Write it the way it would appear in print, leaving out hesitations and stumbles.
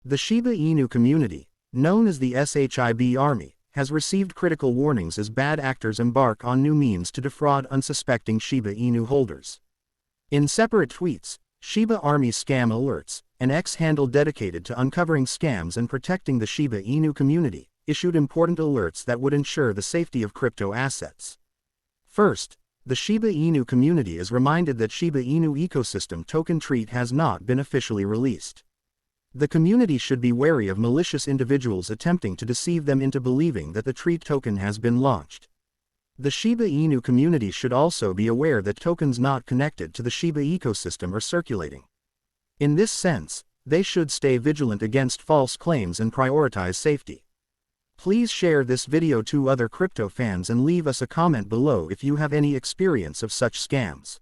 The Shiba Inu community, known as the SHIB Army, has received critical warnings as bad actors embark on new means to defraud unsuspecting Shiba Inu holders. In separate tweets, Shiba Army Scam Alerts, an X handle dedicated to uncovering scams and protecting the Shiba Inu community, issued important alerts that would ensure the safety of crypto assets. First, the Shiba Inu community is reminded that Shiba Inu ecosystem token treat has not been officially released. The community should be wary of malicious individuals attempting to deceive them into believing that the treat token has been launched. The Shiba Inu community should also be aware that tokens not connected to the Shiba ecosystem are circulating. In this sense, they should stay vigilant against false claims and prioritize safety. Please share this video to other crypto fans and leave us a comment below if you have any experience of such scams.